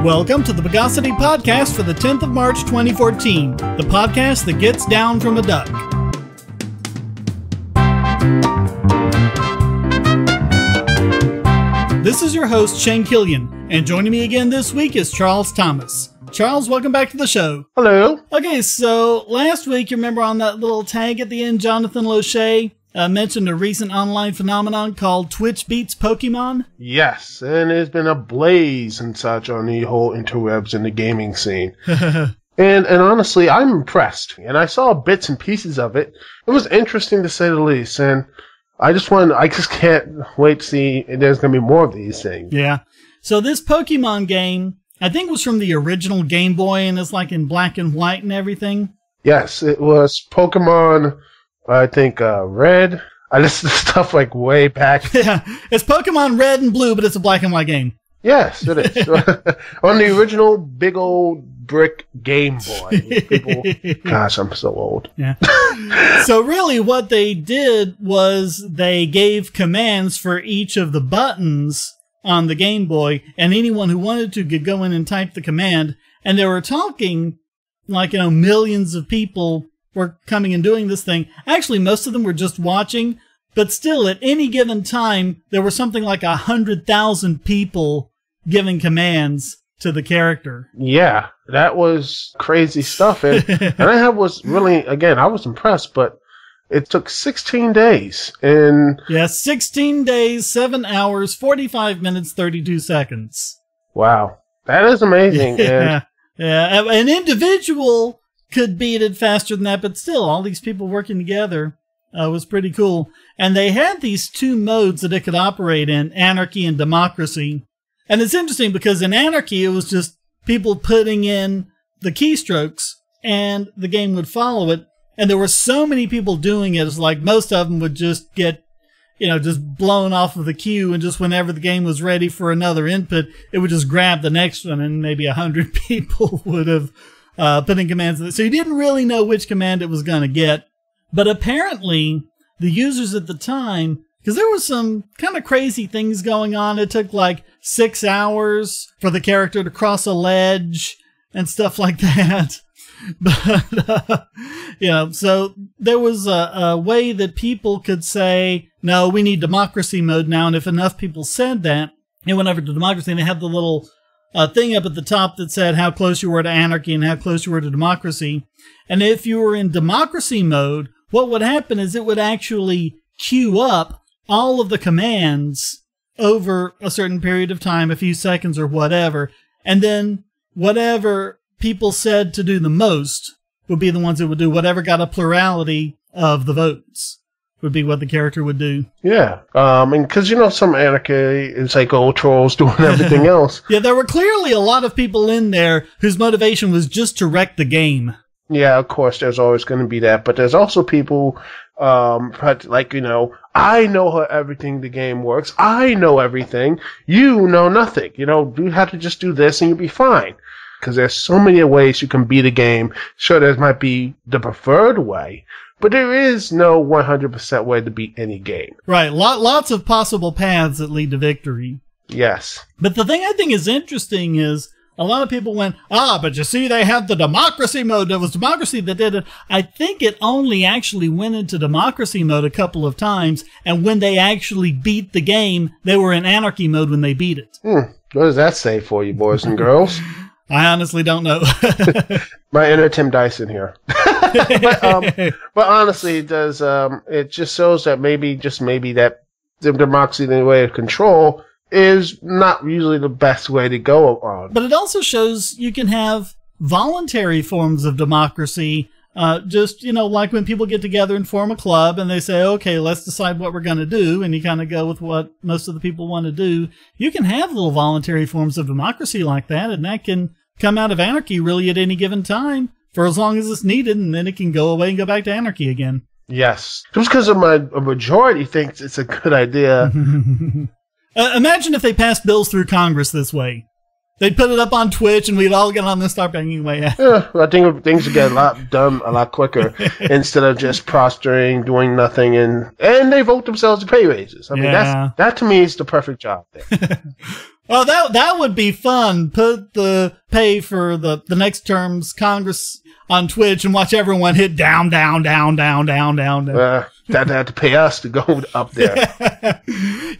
Welcome to the Bogosity podcast for the 10th of March 2014, the podcast that gets down from a duck. This is your host, Shane Killian, and joining me again this week is Charles Thomas. Charles, welcome back to the show. Hello. Okay, so last week, you remember on that little tag at the end, Jonathan Lochet mentioned a recent online phenomenon called Twitch Beats Pokémon? Yes, and there's been a blaze and such on the whole interwebs and the gaming scene. and honestly, I'm impressed. And I saw bits and pieces of it. It was interesting to say the least. And I just can't wait to see if there's going to be more of these things. Yeah. So this Pokemon game, I think, was from the original Game Boy, and it's like in black and white and everything. Yes, it was Pokemon, I think, Red. I listened to stuff like way back. Yeah, it's Pokemon Red and Blue, but it's a black and white game. Yes, it is. On the original big old brick Game Boy. People, gosh, I'm so old. Yeah. So really what they did was they gave commands for each of the buttons on the Game Boy, and anyone who wanted to could go in and type the command. And they were talking like, millions of people were coming and doing this thing. Actually, most of them were just watching, but still, at any given time, there were something like 100,000 people giving commands to the character. Yeah, that was crazy stuff. And I was impressed, but it took 16 days. And yeah, 16 days, 7 hours, 45 minutes, 32 seconds. Wow, that is amazing. Yeah, yeah. An individual could beat it faster than that, but still, all these people working together was pretty cool. And they had these two modes that it could operate in, anarchy and democracy. And it's interesting because in anarchy, it was just people putting in the keystrokes and the game would follow it. And there were so many people doing it, it's like most of them would just get, just blown off of the queue, and just whenever the game was ready for another input, it would just grab the next one, and maybe 100 people would have put in commands. So you didn't really know which command it was going to get. But apparently, the users at the time, because there was some kind of crazy things going on. It took like 6 hours for the character to cross a ledge and stuff like that. But, so there was a way that people could say, no, we need democracy mode now. And if enough people said that, it went over to democracy, and they had the little thing up at the top that said how close you were to anarchy and how close you were to democracy. And if you were in democracy mode, what would happen is it would actually queue up all of the commands over a certain period of time, a few seconds or whatever. And then whatever people said to do the most would be the ones that would do. Whatever got a plurality of the votes would be what the character would do. Yeah. And because, some anarchy is like old trolls doing everything else. Yeah, there were clearly a lot of people in there whose motivation was just to wreck the game. Yeah, of course, there's always going to be that. But there's also people, I know how everything the game works. I know everything. You know nothing. You have to just do this and you'll be fine. Because there's so many ways you can beat a game. Sure, there might be the preferred way, but there is no 100% way to beat any game. Right. Lots of possible paths that lead to victory. Yes. But the thing I think is interesting is a lot of people went, but you see, they have the democracy mode. It was democracy that did it. I think it only actually went into democracy mode a couple of times. And when they actually beat the game, they were in anarchy mode when they beat it. What does that say for you, boys and girls? I honestly don't know. My inner Tim Dyson here. but honestly, it does. It just shows that maybe that the democracy, the way of control, is not usually the best way to go on. But it also shows you can have voluntary forms of democracy. Like when people get together and form a club and they say, okay, let's decide what we're going to do. And you kind of go with what most of the people want to do. You can have little voluntary forms of democracy like that. And that can come out of anarchy really at any given time for as long as it's needed. And then it can go away and go back to anarchy again. Yes. Just because a majority thinks it's a good idea. Imagine if they passed bills through Congress this way. They'd put it up on Twitch, and we'd all get on this, start banging away. Yeah, I think things would get done a lot quicker instead of just prostrating, doing nothing, and they vote themselves to pay raises. I mean, that to me is the perfect job there. Oh, that would be fun. Put the pay for the next term's Congress on Twitch and watch everyone hit down. They'd have to pay us to go up there.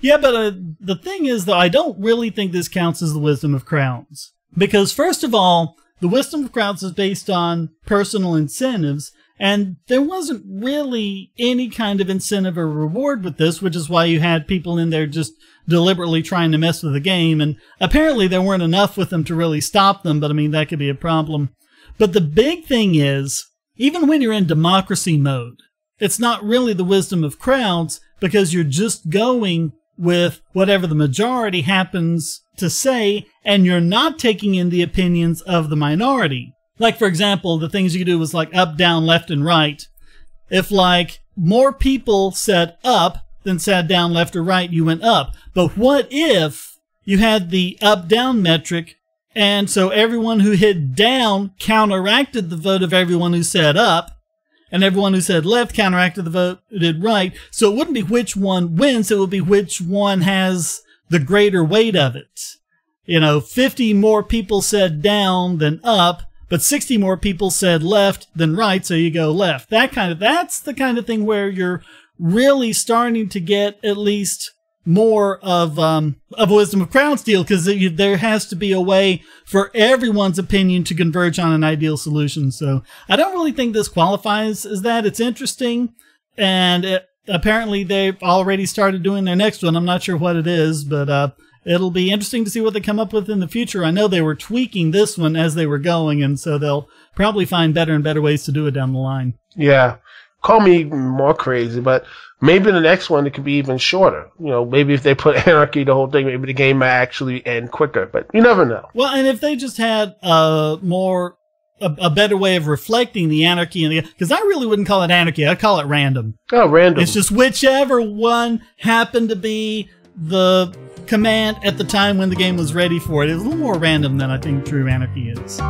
Yeah, but the thing is, though, I don't really think this counts as the wisdom of crowds. Because, first of all, the wisdom of crowds is based on personal incentives, and there wasn't really any kind of incentive or reward with this, which is why you had people in there just deliberately trying to mess with the game, and apparently there weren't enough with them to really stop them, but I mean, that could be a problem. But the big thing is, even when you're in democracy mode, it's not really the wisdom of crowds, because you're just going with whatever the majority happens to say, and you're not taking in the opinions of the minority. Like, for example, the things you do was like up, down, left, and right. If, like, more people said up than said down, left, or right, you went up. But what if you had the up-down metric, and so everyone who hit down counteracted the vote of everyone who said up, and everyone who said left counteracted the vote who did right. So it wouldn't be which one wins, it would be which one has the greater weight of it. 50 more people said down than up, but 60 more people said left than right, so you go left. That's the kind of thing where you're really starting to get at least more of a wisdom of crowds deal, because there has to be a way for everyone's opinion to converge on an ideal solution. So I don't really think this qualifies as that. It's interesting, and apparently they've already started doing their next one. I'm not sure what it is, but it'll be interesting to see what they come up with in the future. I know they were tweaking this one as they were going, and so they'll probably find better and better ways to do it down the line. Yeah. Call me more crazy, but maybe the next one it could be even shorter. Maybe if they put anarchy, the whole thing, maybe the game might actually end quicker, but you never know. Well, and if they just had a better way of reflecting the anarchy, because I really wouldn't call it anarchy, I'd call it random. Oh, random. It's just whichever one happened to be the command at the time when the game was ready for it. It was a little more random than I think true anarchy is.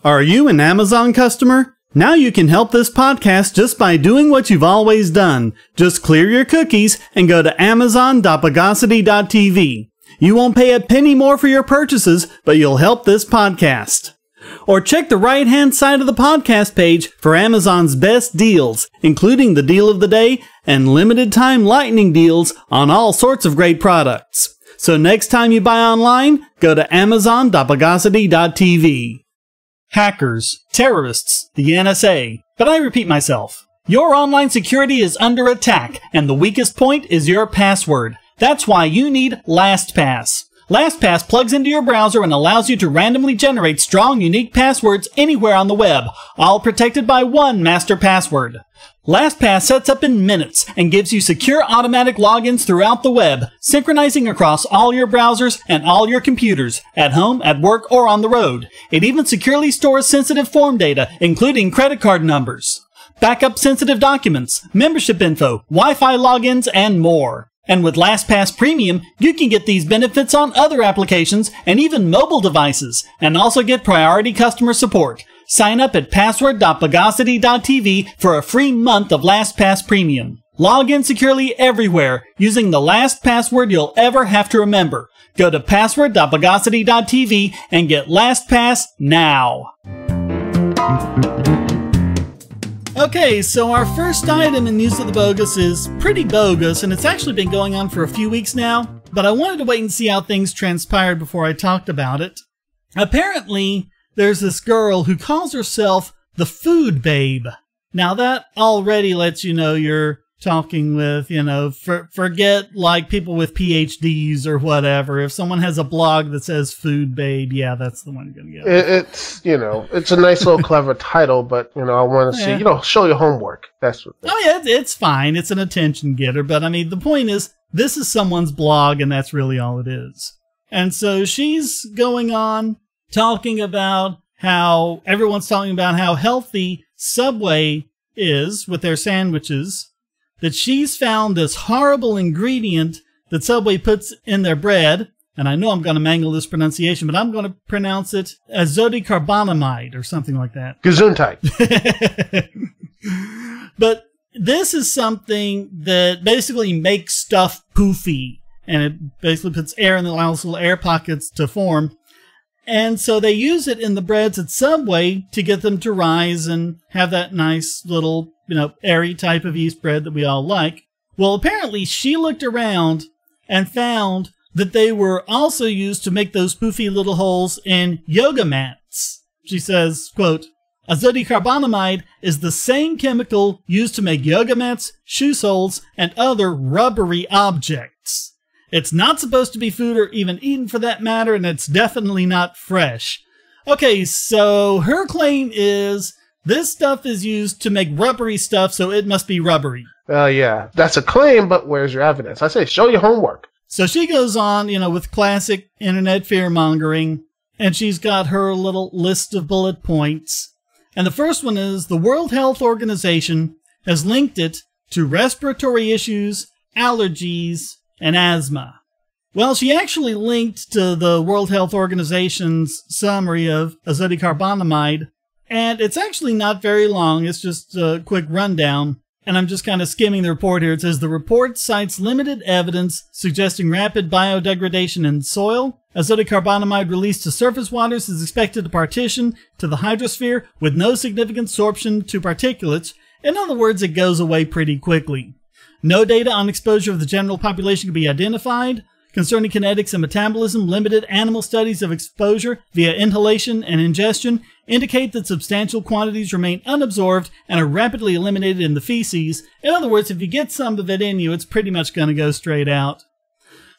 Are you an Amazon customer? Now you can help this podcast just by doing what you've always done. Just clear your cookies and go to amazon.bogosity.tv. You won't pay a penny more for your purchases, but you'll help this podcast. Or check the right-hand side of the podcast page for Amazon's best deals, including the deal of the day and limited-time lightning deals on all sorts of great products. So next time you buy online, go to amazon.bogosity.tv. Hackers, terrorists, the NSA. But I repeat myself. Your online security is under attack, and the weakest point is your password. That's why you need LastPass. LastPass plugs into your browser and allows you to randomly generate strong, unique passwords anywhere on the web, all protected by one master password. LastPass sets up in minutes and gives you secure automatic logins throughout the web, synchronizing across all your browsers and all your computers, at home, at work, or on the road. It even securely stores sensitive form data, including credit card numbers, backup sensitive documents, membership info, Wi-Fi logins, and more. And with LastPass Premium, you can get these benefits on other applications and even mobile devices, and also get priority customer support. Sign up at password.bogosity.tv for a free month of LastPass Premium. Log in securely everywhere using the last password you'll ever have to remember. Go to password.bogosity.tv and get LastPass now. Okay, so our first item in News of the Bogus is pretty bogus, and it's actually been going on for a few weeks now, but I wanted to wait and see how things transpired before I talked about it. Apparently, there's this girl who calls herself the Food Babe. Now that already lets you know you're talking with, forget like people with PhDs or whatever. If someone has a blog that says Food Babe, yeah, that's the one you're going to get. It's a nice little clever title, but, I want to see, show your homework. That's what. Oh, yeah, it's fine. It's an attention getter. But, I mean, the point is, this is someone's blog, and that's really all it is. And so she's going on talking about how everyone's talking about how healthy Subway is with their sandwiches, that she's found this horrible ingredient that Subway puts in their bread, and I know I'm going to mangle this pronunciation, but I'm going to pronounce it azodicarbonamide or something like that. Gesundheit. But this is something that basically makes stuff poofy, and it basically puts air in the allows little air pockets to form. And so they use it in the breads at Subway to get them to rise and have that nice little, airy type of yeast bread that we all like. Well, apparently she looked around and found that they were also used to make those poofy little holes in yoga mats. She says, quote, azodicarbonamide is the same chemical used to make yoga mats, shoe soles, and other rubbery objects. It's not supposed to be food or even eaten for that matter, and it's definitely not fresh. Okay, so her claim is this stuff is used to make rubbery stuff, so it must be rubbery. Yeah, that's a claim, but where's your evidence? I say, show your homework. So she goes on, with classic internet fear-mongering, and she's got her little list of bullet points. And the first one is the World Health Organization has linked it to respiratory issues, allergies, and asthma. Well, she actually linked to the World Health Organization's summary of azodicarbonamide, and it's actually not very long. It's just a quick rundown, and I'm just kind of skimming the report here. It says the report cites limited evidence suggesting rapid biodegradation in soil. Azodicarbonamide released to surface waters is expected to partition to the hydrosphere with no significant sorption to particulates. In other words, it goes away pretty quickly. No data on exposure of the general population can be identified. Concerning kinetics and metabolism, limited animal studies of exposure via inhalation and ingestion indicate that substantial quantities remain unabsorbed and are rapidly eliminated in the feces. In other words, if you get some of it in you, it's pretty much going to go straight out.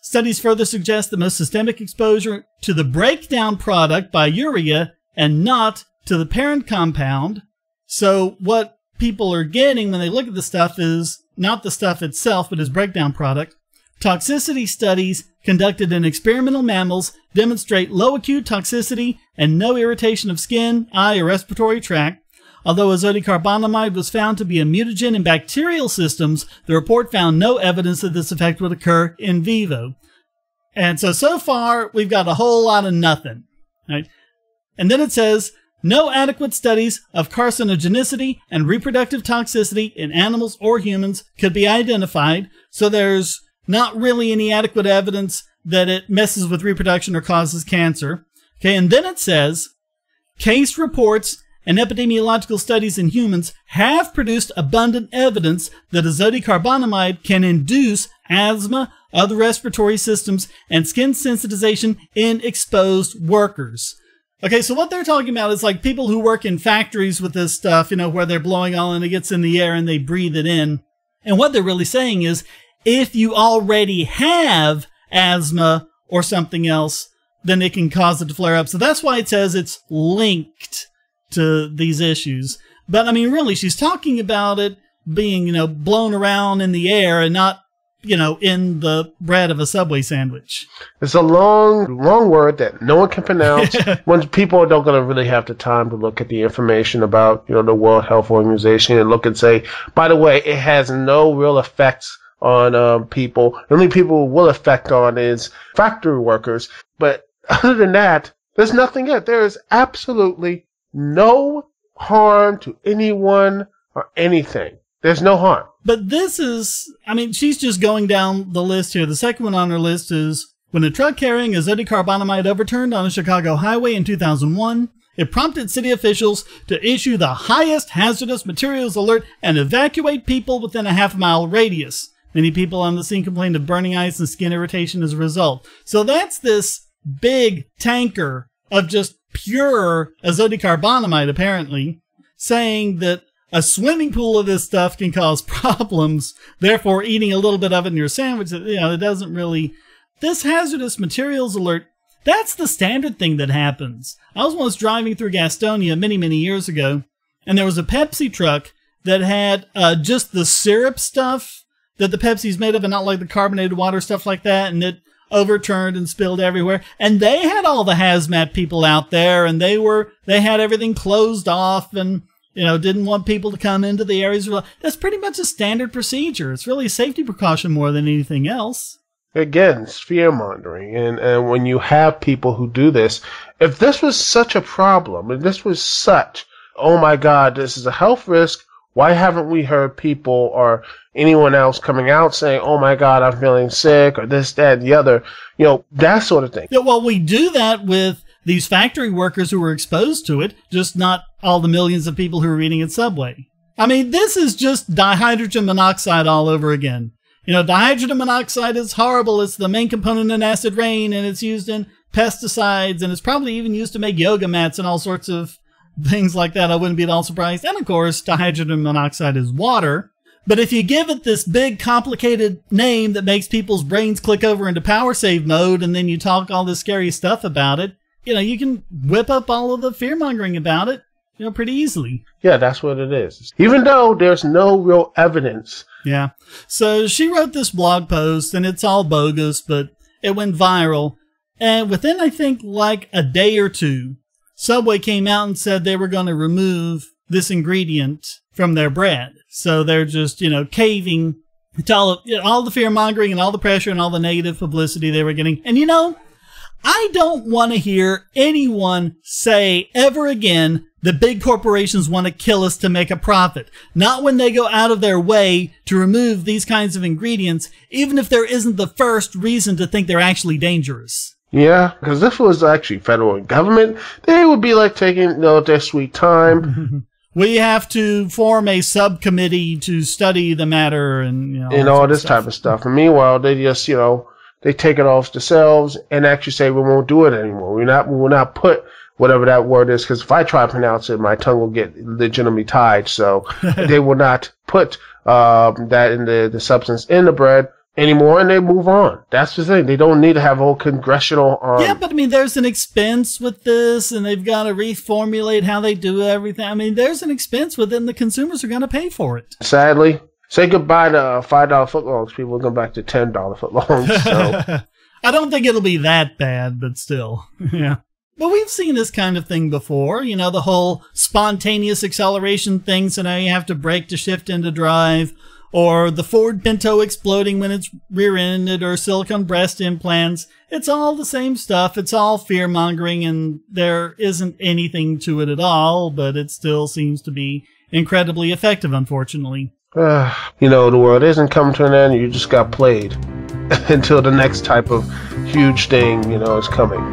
Studies further suggest that most systemic exposure to the breakdown product by urea and not to the parent compound. So what people are getting when they look at the stuff is not the stuff itself, but its breakdown product. Toxicity studies conducted in experimental mammals demonstrate low acute toxicity and no irritation of skin, eye, or respiratory tract. Although azodicarbonamide was found to be a mutagen in bacterial systems, the report found no evidence that this effect would occur in vivo. And so far, we've got a whole lot of nothing. Right? And then it says, no adequate studies of carcinogenicity and reproductive toxicity in animals or humans could be identified, so there's not really any adequate evidence that it messes with reproduction or causes cancer. Okay, and then it says, case reports and epidemiological studies in humans have produced abundant evidence that azodicarbonamide can induce asthma, other respiratory systems, and skin sensitization in exposed workers. Okay, so what they're talking about is like people who work in factories with this stuff, where they're blowing all and it gets in the air and they breathe it in. And what they're really saying is, if you already have asthma or something else, then it can cause it to flare up. So that's why it says it's linked to these issues. But I mean, really, she's talking about it being, blown around in the air and not, in the bread of a Subway sandwich. It's a long word that no one can pronounce. When people don't going to really have the time to look at the information about, the World Health Organization and look and say, by the way, it has no real effects on people. The only people it will affect on is factory workers. But other than that, there's nothing yet. There is absolutely no harm to anyone or anything. There's no harm. But this is, she's just going down the list here. The second one on her list is, when a truck carrying azodicarbonamide overturned on a Chicago highway in 2001, it prompted city officials to issue the highest hazardous materials alert and evacuate people within a half-mile radius. Many people on the scene complained of burning eyes and skin irritation as a result. So that's this big tanker of just pure azodicarbonamide, apparently, saying that a swimming pool of this stuff can cause problems. Therefore, eating a little bit of it in your sandwich, it doesn't really... This hazardous materials alert, that's the standard thing that happens. I was once driving through Gastonia many, many years ago, and there was a Pepsi truck that had just the syrup stuff that the Pepsi's made of, and not like the carbonated water stuff like that, and it overturned and spilled everywhere. And they had all the hazmat people out there, and they had everything closed off, and didn't want people to come into the areas. That's pretty much a standard procedure. It's really a safety precaution more than anything else. Again, it's fear-mongering. And when you have people who do this, if this was such a problem, if this was such, oh my God, this is a health risk, Why haven't we heard people or anyone else coming out saying, oh my God, I'm feeling sick, or this, that, and the other, that sort of thing? Yeah, well, we do that with these factory workers who were exposed to it, just not all the millions of people who are eating at Subway. I mean, this is just dihydrogen monoxide all over again. Dihydrogen monoxide is horrible. It's the main component in acid rain, and it's used in pesticides, and it's probably even used to make yoga mats and all sorts of things like that. I wouldn't be at all surprised. And of course, dihydrogen monoxide is water. But if you give it this big, complicated name that makes people's brains click over into power save mode, and then you talk all this scary stuff about it, you can whip up all of the fear-mongering about it, pretty easily. Yeah, that's what it is. Even though there's no real evidence. Yeah. So she wrote this blog post, and it's all bogus, but it went viral. And within, I think, like a day or two, Subway came out and said they were going to remove this ingredient from their bread. So they're just, caving to all the fear-mongering and all the pressure and all the negative publicity they were getting. And I don't want to hear anyone say ever again that big corporations want to kill us to make a profit. Not when they go out of their way to remove these kinds of ingredients, even if there isn't the first reason to think they're actually dangerous. Yeah, because if it was actually federal government, they would be like taking their sweet time. We have to form a subcommittee to study the matter and all this type of stuff. And meanwhile, they just they take it off themselves and actually say we won't do it anymore. We will not put whatever that word is, because if I try to pronounce it, my tongue will get legitimately tied. So they will not put that in the substance in the bread anymore, and they move on. That's the thing. They don't need to have a whole congressional Yeah, but I mean, there's an expense with this, and they've got to reformulate how they do everything. I mean, there's an expense with it, and the consumers are going to pay for it. Sadly. Say goodbye to $5 footlongs. People will go back to $10 footlongs. So. I don't think it'll be that bad, but still. Yeah. But we've seen this kind of thing before. The whole spontaneous acceleration thing, so now you have to brake to shift into drive. Or the Ford Pinto exploding when it's rear-ended, or silicone breast implants. It's all the same stuff. It's all fear-mongering, and there isn't anything to it at all, but it still seems to be incredibly effective, unfortunately. The world isn't coming to an end. You just got played until the next type of huge thing, is coming.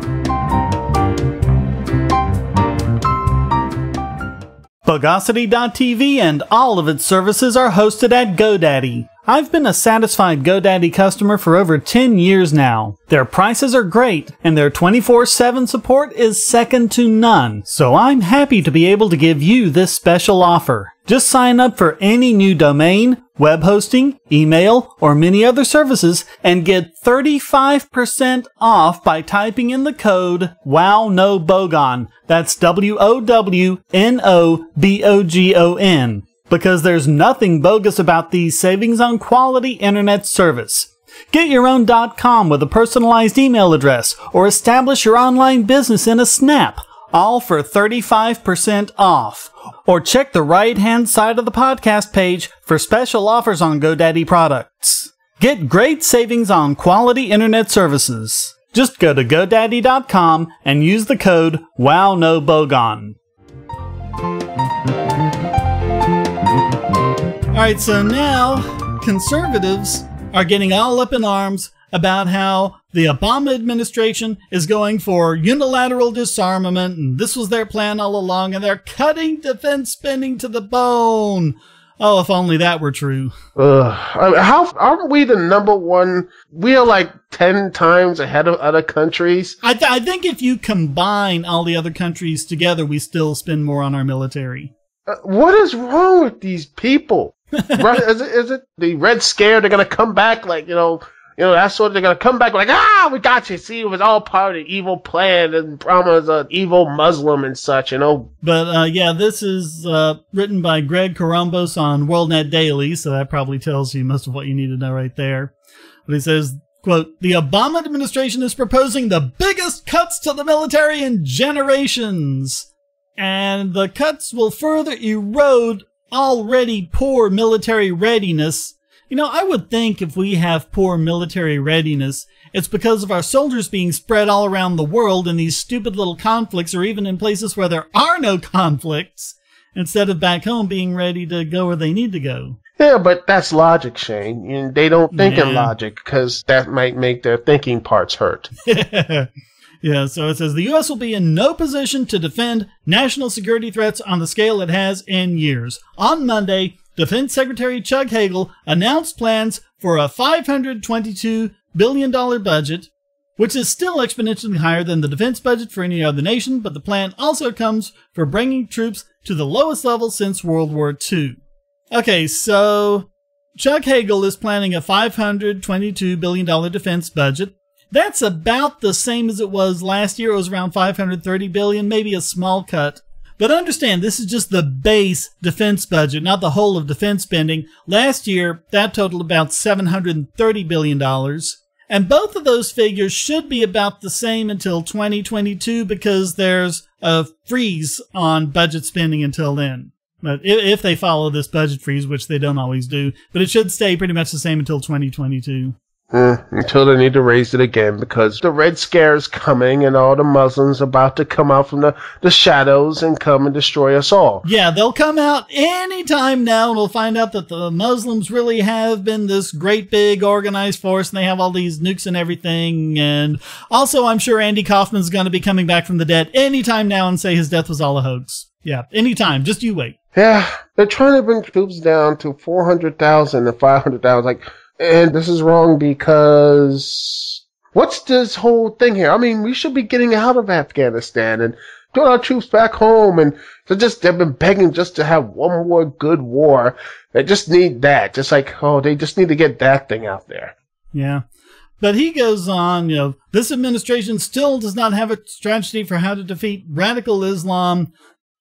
Bogosity.tv and all of its services are hosted at GoDaddy. I've been a satisfied GoDaddy customer for over 10 years now. Their prices are great, and their 24/7 support is second to none, so I'm happy to be able to give you this special offer. Just sign up for any new domain, web hosting, email, or many other services, and get 35% off by typing in the code WOWNOBOGON. That's WOWNOBOGON. Because there's nothing bogus about these savings on quality internet service. Get your own .com with a personalized email address, or establish your online business in a snap, all for 35% off. Or check the right-hand side of the podcast page for special offers on GoDaddy products. Get great savings on quality internet services. Just go to GoDaddy.com and use the code WOWNOBOGON. Alright, so now conservatives are getting all up in arms about how the Obama administration is going for unilateral disarmament, and this was their plan all along, and they're cutting defense spending to the bone. Oh, if only that were true. How aren't we the number one? We are like 10 times ahead of other countries. I think if you combine all the other countries together, we still spend more on our military. What is wrong with these people? Right? Is it the Red Scare? They're gonna come back like that's what they're gonna come back like, we got you. See, it was all part of the evil plan, and Obama's an evil Muslim and such, But this is written by Greg Corombos on WorldNet Daily, so that probably tells you most of what you need to know right there. But he says, quote, "The Obama administration is proposing the biggest cuts to the military in generations, and the cuts will further erode already poor military readiness." I would think if we have poor military readiness, it's because of our soldiers being spread all around the world in these stupid little conflicts, or even in places where there are no conflicts. instead of back home being ready to go where they need to go. Yeah, but that's logic, Shane. And they don't think in logic because that might make their thinking parts hurt. Yeah, so it says the U.S. will be in no position to defend national security threats on the scale it has in years. On Monday, Defense Secretary Chuck Hagel announced plans for a $522 billion budget, which is still exponentially higher than the defense budget for any other nation, but the plan also comes for bringing troops to the lowest level since World War II. Okay, so Chuck Hagel is planning a $522 billion defense budget. That's about the same as it was last year. It was around $530 billion, maybe a small cut. But understand, this is just the base defense budget, not the whole of defense spending. Last year, that totaled about $730 billion. And both of those figures should be about the same until 2022 because there's a freeze on budget spending until then. But if they follow this budget freeze, which they don't always do, but it should stay pretty much the same until 2022. Until they need to raise it again because the Red Scare is coming and all the Muslims about to come out from the shadows and come and destroy us all. Yeah, they'll come out anytime now and we'll find out that the Muslims really have been this great big organized force and they have all these nukes and everything. And also I'm sure Andy Kaufman's going to be coming back from the dead anytime now and say his death was all a hoax. Yeah, anytime. Just you wait. Yeah, they're trying to bring troops down to 400,000 and 500,000. And this is wrong because what's this whole thing here? I mean, we should be getting out of Afghanistan and get our troops back home. And they've been begging just to have one more good war. They just need that. Just like, they just need to get that thing out there. Yeah. But he goes on, this administration still does not have a strategy for how to defeat radical Islam.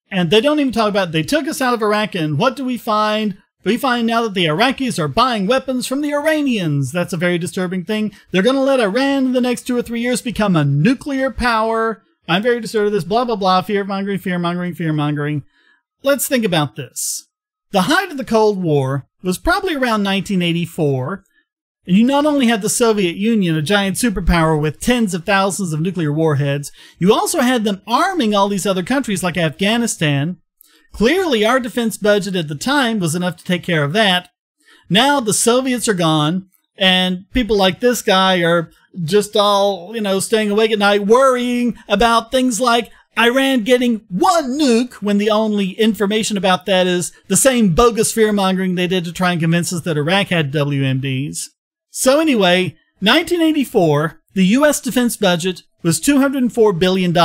And they don't even talk about, they took us out of Iraq and what do we find? We find now that the Iraqis are buying weapons from the Iranians. That's a very disturbing thing. They're going to let Iran in the next 2 or 3 years become a nuclear power. I'm very disturbed of this. Blah, blah, blah. Fear-mongering, fear-mongering, fear-mongering. Let's think about this. The height of the Cold War was probably around 1984. And you not only had the Soviet Union, a giant superpower with tens of thousands of nuclear warheads, you also had them arming all these other countries like Afghanistan. Clearly, our defense budget at the time was enough to take care of that. Now the Soviets are gone, and people like this guy are just all, staying awake at night worrying about things like Iran getting one nuke when the only information about that is the same bogus fear-mongering they did to try and convince us that Iraq had WMDs. So anyway, 1984, the U.S. defense budget was $204 billion.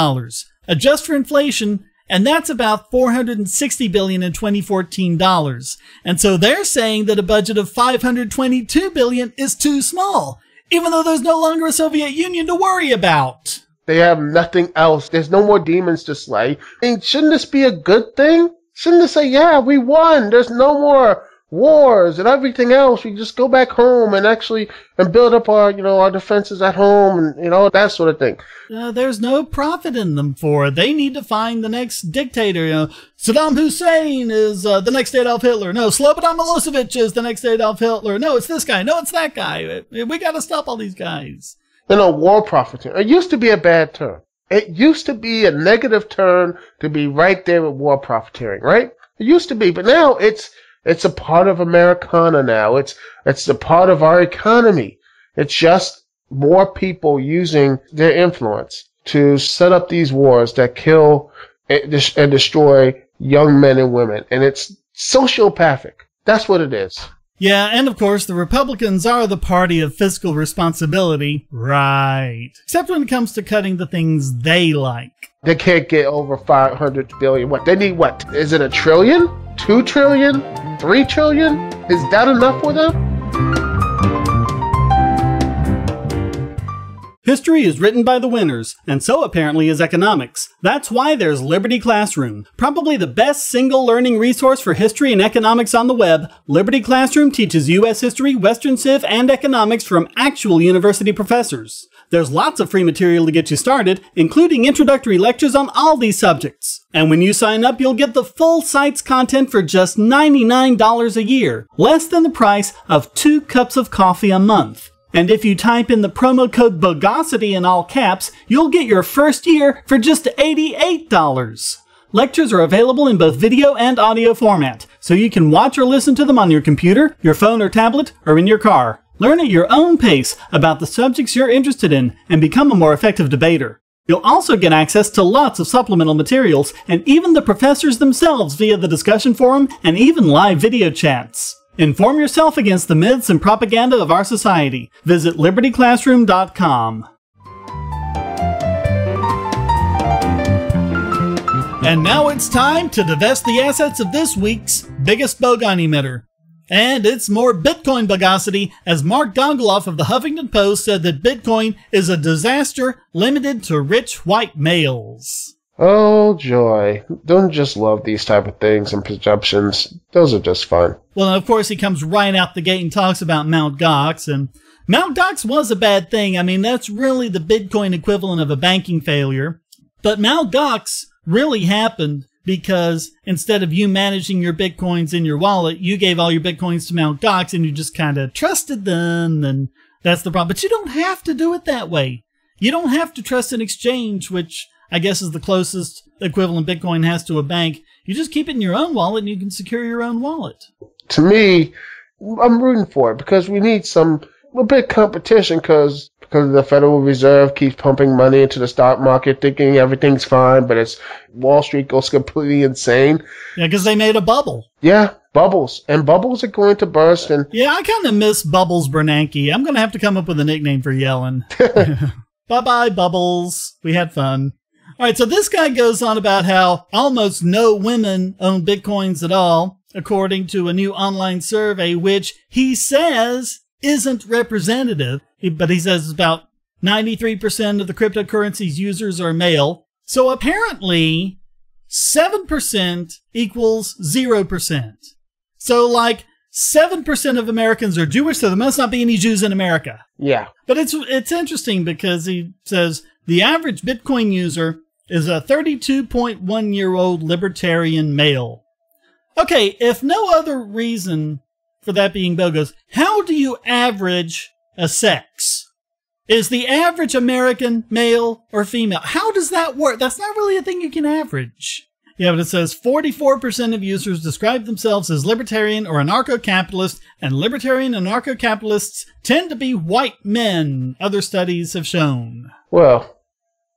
Adjust for inflation, and that's about $460 billion in 2014 dollars. And so they're saying that a budget of $522 billion is too small, even though there's no longer a Soviet Union to worry about. They have nothing else. There's no more demons to slay. Shouldn't this be a good thing? Shouldn't they say, yeah, we won. There's no more wars and everything else. We just go back home and build up our, our defenses at home and, that sort of thing. There's no profit in them for it. They need to find the next dictator. Saddam Hussein is the next Adolf Hitler. No, Slobodan Milosevic is the next Adolf Hitler. No, it's this guy. No, it's that guy. We got to stop all these guys. War profiteering. It used to be a bad term. It used to be a negative term to be right there with war profiteering, right? It used to be, but now it's a part of Americana now. It's a part of our economy. It's just more people using their influence to set up these wars that kill and destroy young men and women. And it's sociopathic. That's what it is. Yeah, and of course, the Republicans are the party of fiscal responsibility. Right. Except when it comes to cutting the things they like. They can't get over $500 billion. What? They need what? Is it $1 trillion? $2 trillion? $3 trillion? Is that enough for them? History is written by the winners, and so apparently is economics. That's why there's Liberty Classroom. Probably the best single learning resource for history and economics on the web, Liberty Classroom teaches U.S. history, Western Civ, and economics from actual university professors. There's lots of free material to get you started, including introductory lectures on all these subjects. And when you sign up, you'll get the full site's content for just $99 a year, less than the price of 2 cups of coffee a month. And if you type in the promo code Bogosity in all caps, you'll get your first year for just $88. Lectures are available in both video and audio format, so you can watch or listen to them on your computer, your phone or tablet, or in your car. Learn at your own pace about the subjects you're interested in and become a more effective debater. You'll also get access to lots of supplemental materials and even the professors themselves via the discussion forum and even live video chats. Inform yourself against the myths and propaganda of our society. Visit libertyclassroom.com. And now it's time to divest the assets of this week's biggest Bogon emitter. And it's more Bitcoin bogosity, as Mark Gongloff of the Huffington Post said that Bitcoin is a disaster limited to rich white males. Oh, joy. Don't just love these type of things and presumptions. Those are just fun. Well, and of course, he comes right out the gate and talks about Mt. Gox, and Mt. Gox was a bad thing. I mean, that's really the Bitcoin equivalent of a banking failure. But Mt. Gox really happened because instead of you managing your Bitcoins in your wallet, you gave all your Bitcoins to Mt. Gox and you just kind of trusted them, and that's the problem. But you don't have to do it that way. You don't have to trust an exchange, which I guess is the closest equivalent Bitcoin has to a bank. You just keep it in your own wallet and you can secure your own wallet. To me, I'm rooting for it because we need a bit of competition because the Federal Reserve keeps pumping money into the stock market thinking everything's fine, but it's Wall Street goes completely insane. Yeah, because they made a bubble. Yeah, bubbles. And bubbles are going to burst. And yeah, I kind of miss Bubbles Bernanke. I'm going to have to come up with a nickname for Yellen. Bye-bye, Bubbles. We had fun. All right, so this guy goes on about how almost no women own Bitcoins at all, according to a new online survey, which he says isn't representative, but he says about 93% of the cryptocurrency's users are male. So apparently 7% equals 0%. So like 7% of Americans are Jewish, so there must not be any Jews in America. yeah. But it's interesting because he says the average Bitcoin user is a 32.1-year-old libertarian male. Okay, if no other reason for that being bogus, how do you average a sex? Is the average American male or female? How does that work? That's not really a thing you can average. Yeah, but it says 44% of users describe themselves as libertarian or anarcho-capitalist, and libertarian anarcho-capitalists tend to be white men, other studies have shown. Well,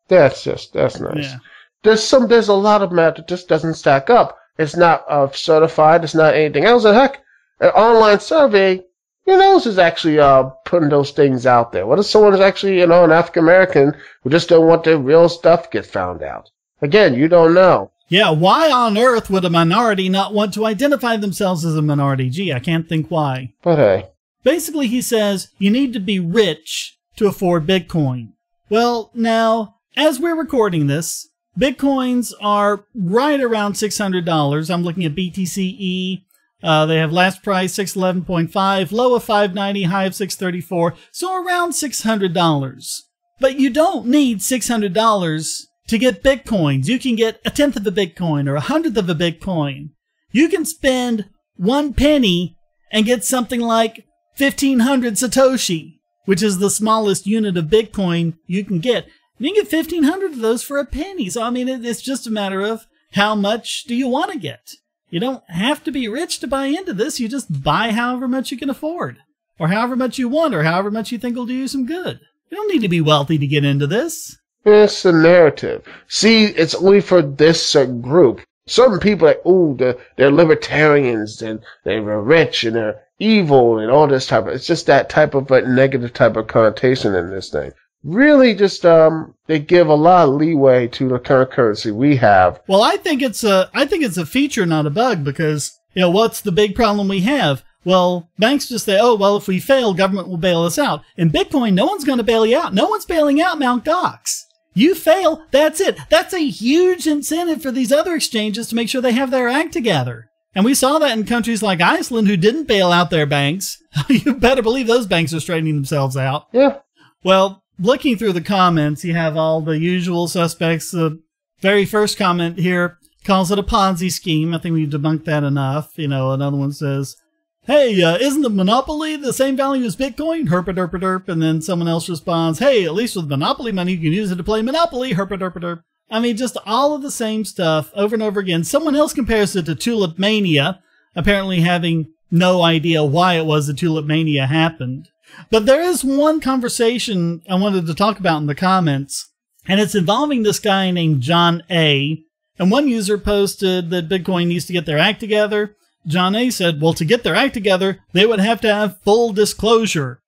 that's nice. Yeah. There's a lot of math that just doesn't stack up. It's not certified. It's not anything else. And heck, an online survey, who knows who's actually putting those things out there? What if someone is actually, an African American who just don't want their real stuff get found out? Again, you don't know. Yeah, why on earth would a minority not want to identify themselves as a minority? Gee, I can't think why. But hey. Basically, he says you need to be rich to afford Bitcoin. Well, now, as we're recording this, Bitcoins are right around $600. I'm looking at BTCE. They have last price $611.5, low of $590, high of $634, so around $600. But you don't need $600 to get Bitcoins. You can get 1/10 of a Bitcoin or 100th of a Bitcoin. You can spend 1 penny and get something like 1,500 Satoshi, which is the smallest unit of Bitcoin you can get. And you can get 1,500 of those for a penny. So, I mean, it's just a matter of how much do you want to get. You don't have to be rich to buy into this. You just buy however much you can afford, or however much you want, or however much you think will do you some good. You don't need to be wealthy to get into this. It's a narrative. See, it's only for this certain group. Certain people are like, they're libertarians, and they're rich, and they're evil, and all this type of... It's just that type of a negative type of connotation in this thing. Really just, they give a lot of leeway to the current currency we have. Well, I think it's a feature, not a bug, because, what's the big problem we have? Well, banks just say, if we fail, government will bail us out. In Bitcoin, no one's going to bail you out. No one's bailing out Mt. Gox. You fail, that's it. That's a huge incentive for these other exchanges to make sure they have their act together. And we saw that in countries like Iceland who didn't bail out their banks. You better believe those banks are straightening themselves out. Yeah. Well, looking through the comments, you have all the usual suspects. The very first comment here calls it a Ponzi scheme. I think we've debunked that enough. Another one says, hey, isn't the Monopoly the same value as Bitcoin? Herpa derpa derp. And then someone else responds, hey, at least with Monopoly money, you can use it to play Monopoly. Herpa derpa derp. I mean, just all of the same stuff over and over again. Someone else compares it to Tulip Mania, apparently having no idea why it was that Tulip Mania happened. But there is one conversation I wanted to talk about in the comments, and it's involving this guy named John A. And one user posted that Bitcoin needs to get their act together. John A. said, well, to get their act together, they would have to have full disclosure.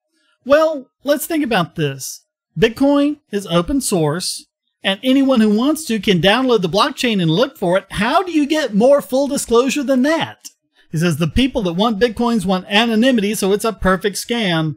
Well, let's think about this. Bitcoin is open source, and anyone who wants to can download the blockchain and look for it. How do you get more full disclosure than that? He says the people that want Bitcoins want anonymity, so it's a perfect scam.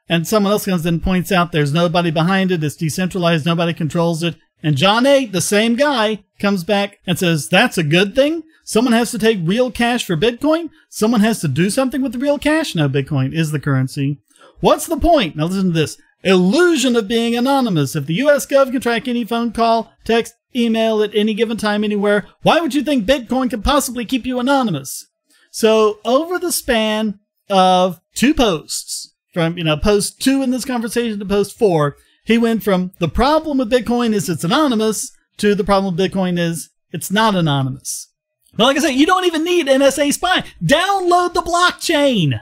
And someone else comes in and points out there's nobody behind it, it's decentralized, nobody controls it. And John A., the same guy, comes back and says, that's a good thing? Someone has to take real cash for Bitcoin? Someone has to do something with the real cash? No, Bitcoin is the currency. What's the point? Now listen to this. Illusion of being anonymous. If the U.S. Gov can track any phone call, text, email at any given time anywhere, why would you think Bitcoin could possibly keep you anonymous? So over the span of 2 posts, from post 2 in this conversation to post 4, he went from the problem with Bitcoin is it's anonymous to the problem with Bitcoin is it's not anonymous. But like I said, you don't even need NSA spy. Download the blockchain.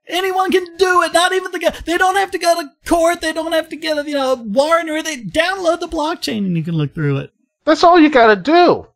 Anyone can do it. Not even the guy. They don't have to go to court. They don't have to get a warrant or anything. Download the blockchain and you can look through it. That's all you got to do.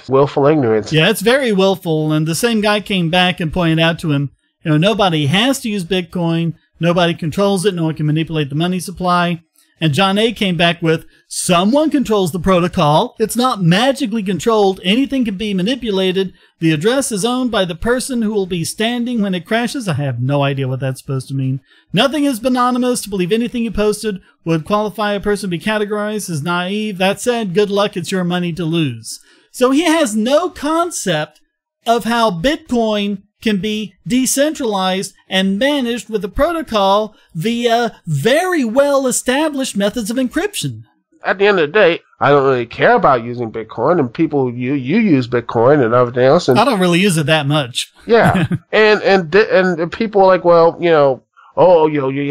Willful ignorance. Yeah, it's very willful. And the same guy came back and pointed out to him, nobody has to use Bitcoin. Nobody controls it. No one can manipulate the money supply. And John A. came back with, someone controls the protocol. It's not magically controlled. Anything can be manipulated. The address is owned by the person who will be standing when it crashes. I have no idea what that's supposed to mean. Nothing is anonymous. To believe anything you posted would qualify a person to be categorized as naive. That said, good luck. It's your money to lose. So he has no concept of how Bitcoin can be decentralized and managed with a protocol via very well-established methods of encryption. At the end of the day, I don't really care about using Bitcoin, and people, you use Bitcoin and everything else. And I don't really use it that much. Yeah, and people are like, well, you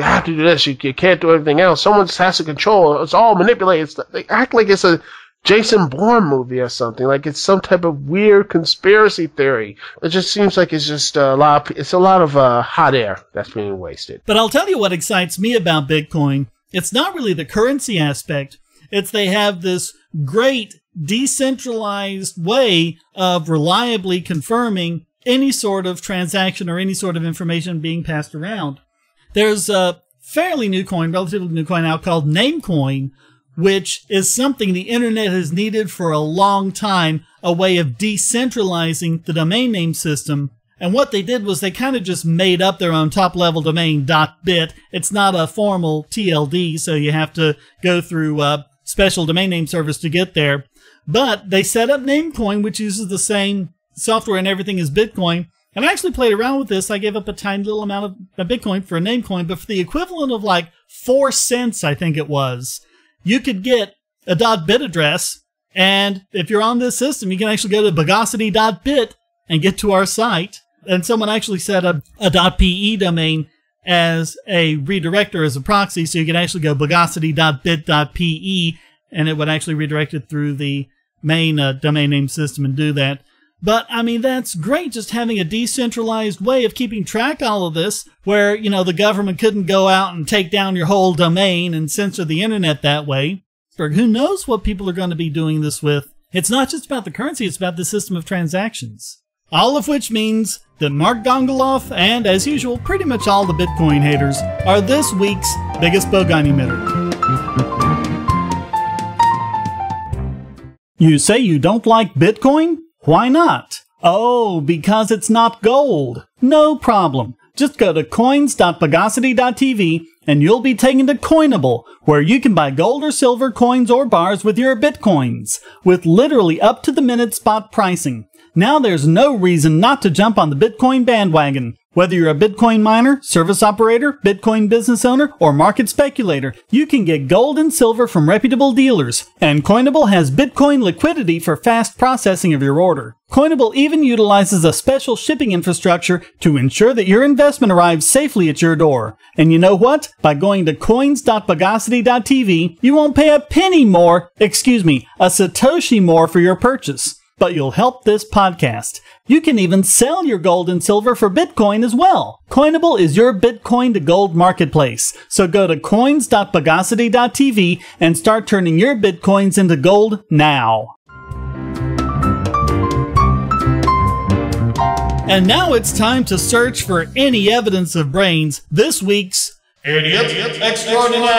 have to do this. You can't do everything else. Someone just has to control. It's all manipulated. They act like it's a Jason Bourne movie or something, like it's some type of weird conspiracy theory. It just seems like it's just a lot of hot air that's being wasted. But I'll tell you what excites me about Bitcoin. It's not really the currency aspect. It's they have this great decentralized way of reliably confirming any sort of transaction or any sort of information being passed around. There's a fairly new coin, relatively new coin out called Namecoin, which is something the internet has needed for a long time, a way of decentralizing the domain name system. And what they did was they kind of just made up their own top-level domain .bit. It's not a formal TLD, so you have to go through a special domain name service to get there. But they set up Namecoin, which uses the same software and everything as Bitcoin. And I actually played around with this. I gave up a tiny little amount of Bitcoin for a Namecoin, but for the equivalent of like 4 cents, I think it was, you could get a .bit address, and if you're on this system, you can actually go to Bogosity.bit and get to our site. And someone actually set up a .pe domain as a redirector, as a proxy, so you could actually go Bogosity.bit.pe, and it would actually redirect it through the main domain name system and do that. But, I mean, that's great, just having a decentralized way of keeping track of all of this, where, the government couldn't go out and take down your whole domain and censor the internet that way. Who knows what people are going to be doing this with? It's not just about the currency, it's about the system of transactions. All of which means that Mark Gongloff and, as usual, pretty much all the Bitcoin haters are this week's biggest Bogon emitter. You say you don't like Bitcoin? Why not? Oh, because it's not gold. No problem. Just go to coins.bogosity.tv and you'll be taken to Coinable, where you can buy gold or silver coins or bars with your Bitcoins, with literally up-to-the-minute spot pricing. Now there's no reason not to jump on the Bitcoin bandwagon. Whether you're a Bitcoin miner, service operator, Bitcoin business owner, or market speculator, you can get gold and silver from reputable dealers. And Coinable has Bitcoin liquidity for fast processing of your order. Coinable even utilizes a special shipping infrastructure to ensure that your investment arrives safely at your door. And you know what? By going to coins.bogosity.tv, you won't pay a penny more, a Satoshi more for your purchase. But you'll help this podcast. You can even sell your gold and silver for Bitcoin as well. Coinable is your Bitcoin to gold marketplace. So go to coins.bogosity.tv and start turning your Bitcoins into gold now. And now it's time to search for any evidence of brains. This week's Idiot Extraordinaire!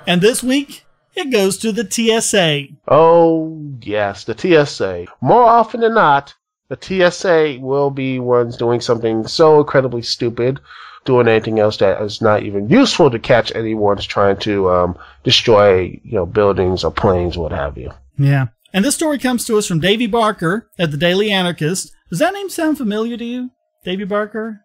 And this week, it goes to the TSA. Oh, yes, the TSA. More often than not, the TSA will be ones doing something so incredibly stupid, doing anything else that is not even useful to catch anyone's trying to destroy, buildings or planes, what have you. Yeah. And this story comes to us from Davy Barker at the Daily Anarchist. Does that name sound familiar to you? Davy Barker?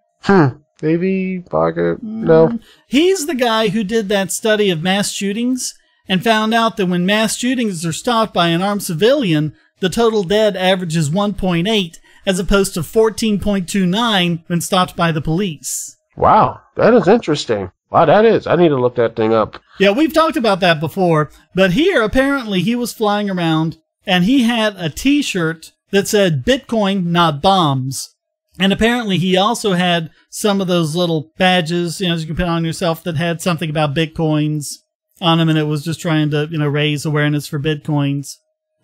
Davy Barker? No. He's the guy who did that study of mass shootings and found out that when mass shootings are stopped by an armed civilian, the total dead averages 1.8 as opposed to 14.29 when stopped by the police. Wow, that is interesting. Wow, that is. I need to look that thing up. Yeah, we've talked about that before, but here apparently he was flying around and he had a t-shirt that said Bitcoin, not bombs. And apparently he also had some of those little badges, you can put on yourself that had something about Bitcoins on them, and it was just trying to, raise awareness for Bitcoins.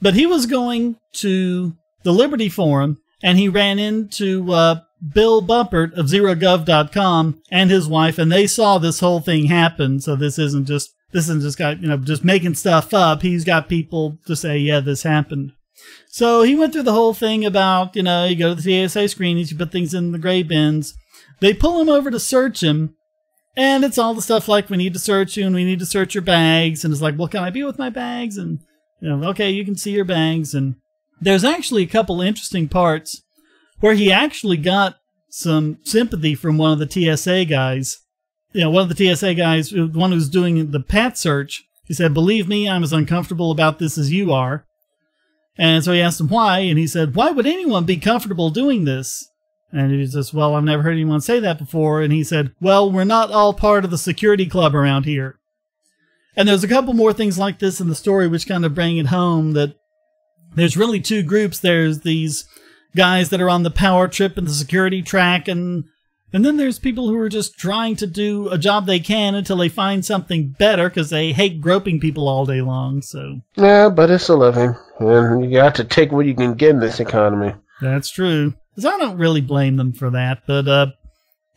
But he was going to the Liberty Forum, and he ran into Bill Buppert of ZeroGov.com and his wife, and they saw this whole thing happen. So this isn't just guy, just making stuff up. He's got people to say, yeah, this happened. So he went through the whole thing about, you go to the TSA screenings, you put things in the gray bins. They pull him over to search him. And it's all the stuff like, we need to search you and we need to search your bags. And it's like, well, can I be with my bags? And, okay, you can see your bags. And there's actually a couple interesting parts where he actually got some sympathy from one of the TSA guys. One of the TSA guys, one who's doing the PAT search, he said, believe me, I'm as uncomfortable about this as you are. And so he asked him why. And he said, why would anyone be comfortable doing this? And he says, well, I've never heard anyone say that before. And he said, well, we're not all part of the security club around here. And there's a couple more things like this in the story which kind of bring it home that there's really two groups. There's these guys that are on the power trip and the security track. And then there's people who are just trying to do a job they can until they find something better because they hate groping people all day long. So yeah, but it's a living. And you got to take what you can get in this economy. That's true. Because I don't really blame them for that. But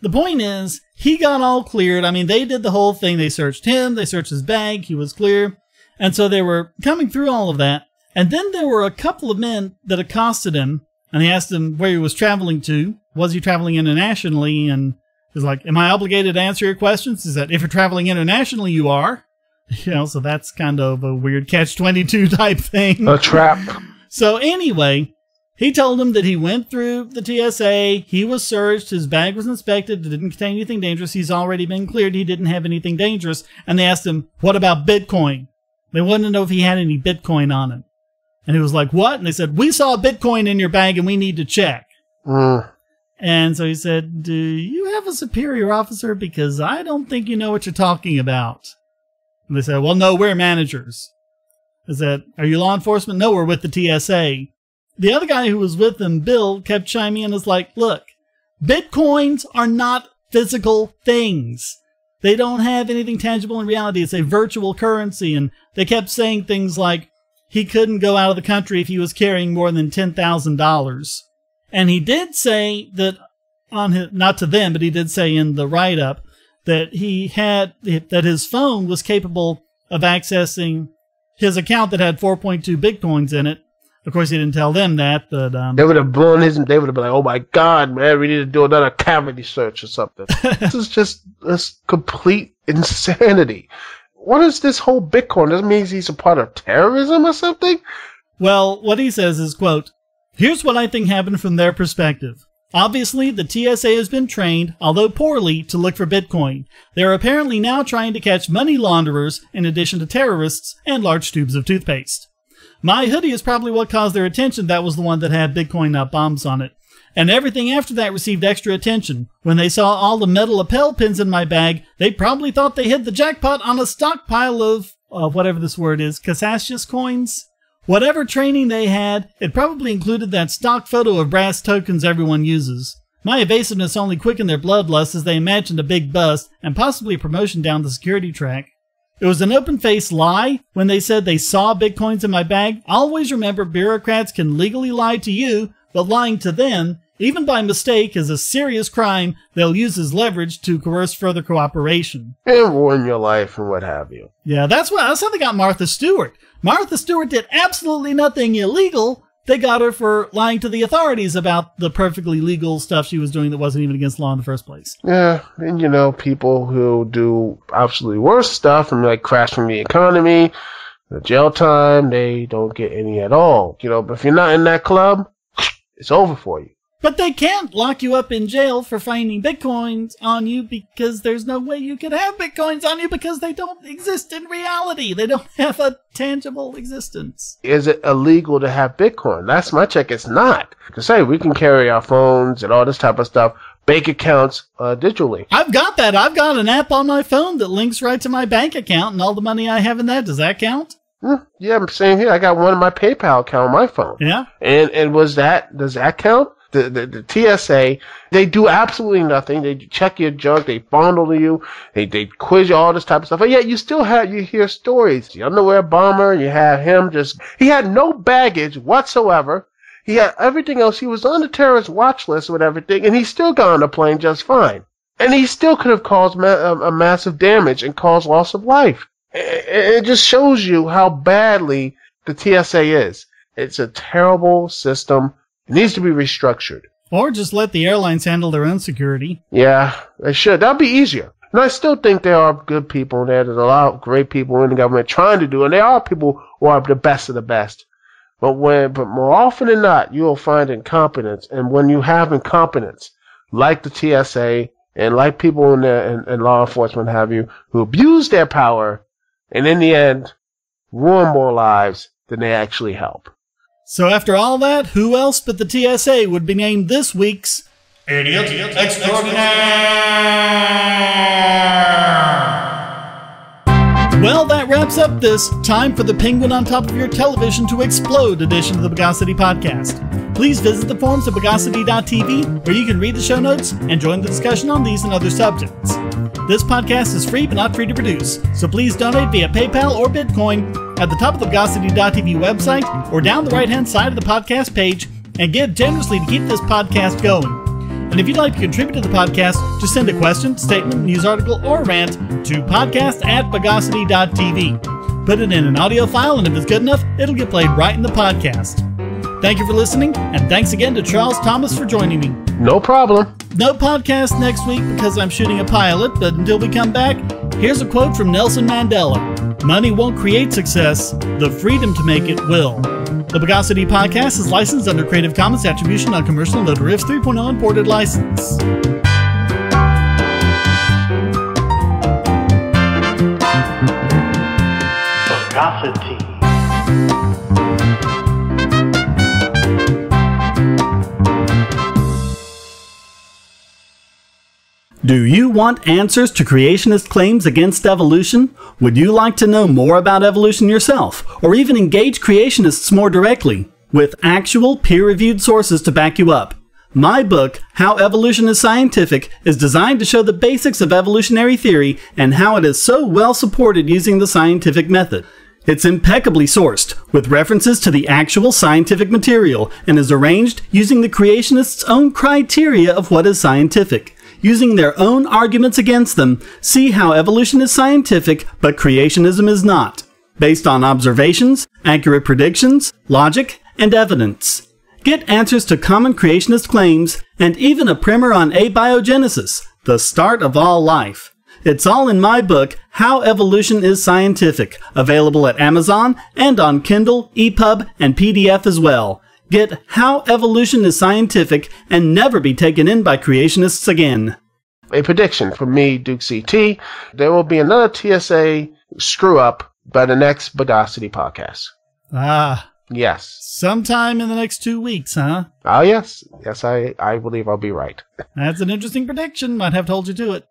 the point is, he got all cleared. I mean, they did the whole thing. They searched him. They searched his bag. He was clear. And so they were coming through all of that. And then there were a couple of men that accosted him. And they asked him where he was traveling to. Was he traveling internationally? And he was like, am I obligated to answer your questions? He said, if you're traveling internationally, you are. So that's kind of a weird catch-22 type thing. A trap. So anyway, he told him that he went through the TSA, he was searched, his bag was inspected, it didn't contain anything dangerous, he's already been cleared, he didn't have anything dangerous, and they asked him, what about Bitcoin? They wanted to know if he had any Bitcoin on him. And he was like, what? And they said, we saw Bitcoin in your bag and we need to check. And so he said, do you have a superior officer? Because I don't think you know what you're talking about. And they said, well, no, we're managers. I said, are you law enforcement? No, we're with the TSA. The other guy who was with him, Bill, kept chiming in and was like, look, Bitcoins are not physical things. They don't have anything tangible in reality. It's a virtual currency. And they kept saying things like he couldn't go out of the country if he was carrying more than $10,000. And he did say that on his, not to them, but he did say in the write-up that that his phone was capable of accessing his account that had 4.2 Bitcoins in it. Of course, he didn't tell them that, but they would have blown his, they would have been like, oh my God, man, we need to do another cavity search or something. This is just this complete insanity. What is this whole Bitcoin? Does it mean he's a part of terrorism or something? Well, what he says is, quote, Here's what I think happened from their perspective. Obviously, the TSA has been trained, although poorly, to look for Bitcoin. They are apparently now trying to catch money launderers in addition to terrorists and large tubes of toothpaste. My hoodie is probably what caused their attention. That was the one that had Bitcoin, not bombs on it. And everything after that received extra attention. When they saw all the metal lapel pins in my bag, they probably thought they hit the jackpot on a stockpile of whatever this word is, Cassius coins? Whatever training they had, it probably included that stock photo of brass tokens everyone uses. My evasiveness only quickened their bloodlust as they imagined a big bust and possibly a promotion down the security track. It was an open-faced lie when they said they saw Bitcoins in my bag. Always remember, bureaucrats can legally lie to you, but lying to them, even by mistake, is a serious crime they'll use as leverage to coerce further cooperation. And ruin your life and what have you. Yeah, that's how they got Martha Stewart. Martha Stewart did absolutely nothing illegal. They got her for lying to the authorities about the perfectly legal stuff she was doing that wasn't even against law in the first place. Yeah, and people who do absolutely worse stuff and like crashing the economy, the jail time, they don't get any at all. But if you're not in that club, it's over for you. But they can't lock you up in jail for finding Bitcoins on you because there's no way you can have Bitcoins on you because they don't exist in reality. They don't have a tangible existence. Is it illegal to have Bitcoin? That's my check. It's not. To say we can carry our phones and all this type of stuff, bank accounts digitally. I've got that. I've got an app on my phone that links right to my bank account and all the money I have in that. Does that count? Yeah, I'm saying here, I got one in my PayPal account on my phone. Yeah. And does that count? The TSA, they do absolutely nothing. They check your junk, they fondle you, they quiz you, all this type of stuff. But yet you still you hear stories. The underwear bomber, you have him he had no baggage whatsoever. He had everything else. He was on the terrorist watch list with everything, and he still got on the plane just fine. And he still could have caused a massive damage and caused loss of life. It just shows you how badly the TSA is. It's a terrible system. It needs to be restructured. Or just let the airlines handle their own security. Yeah, they should. That'd be easier. And I still think there are good people in there. There's a lot of great people in the government trying to do it. And there are people who are the best of the best. But more often than not, you'll find incompetence. And when you have incompetence, like the TSA and like people in law enforcement have you, who abuse their power and in the end ruin more lives than they actually help. So after all that, who else but the TSA would be named this week's Idiot Extraordinaire? Well, that wraps up this Time for the Penguin on Top of Your Television to Explode edition of the Bogosity Podcast. Please visit the forums at Bogosity.tv where you can read the show notes and join the discussion on these and other subjects. This podcast is free but not free to produce, so please donate via PayPal or Bitcoin at the top of the Bogosity.tv website or down the right-hand side of the podcast page and give generously to keep this podcast going. And if you'd like to contribute to the podcast, just send a question, statement, news article, or rant to podcast@Bogosity.tv. Put it in an audio file, and if it's good enough, it'll get played right in the podcast. Thank you for listening, and thanks again to Charles Thomas for joining me. No problem. No podcast next week because I'm shooting a pilot, but until we come back, here's a quote from Nelson Mandela. Money won't create success, the freedom to make it will. The Bogosity Podcast is licensed under Creative Commons Attribution Non-Commercial No Derivatives 3.0 Imported License. Bogosity. Do you want answers to creationist claims against evolution? Would you like to know more about evolution yourself, or even engage creationists more directly, with actual peer-reviewed sources to back you up? My book, How Evolution is Scientific, is designed to show the basics of evolutionary theory and how it is so well supported using the scientific method. It's impeccably sourced, with references to the actual scientific material, and is arranged using the creationists' own criteria of what is scientific. Using their own arguments against them, see how evolution is scientific, but creationism is not, based on observations, accurate predictions, logic, and evidence. Get answers to common creationist claims, and even a primer on abiogenesis, the start of all life. It's all in my book, How Evolution is Scientific, available at Amazon and on Kindle, EPUB, and PDF as well. get How Evolution is Scientific and never be taken in by creationists again. A prediction from me, Duke CT, there will be another TSA screw-up by the next Bogosity podcast. Ah. Yes. Sometime in the next 2 weeks, huh? Oh, yes. Yes, I believe I'll be right. That's an interesting prediction. Might have to hold you to it.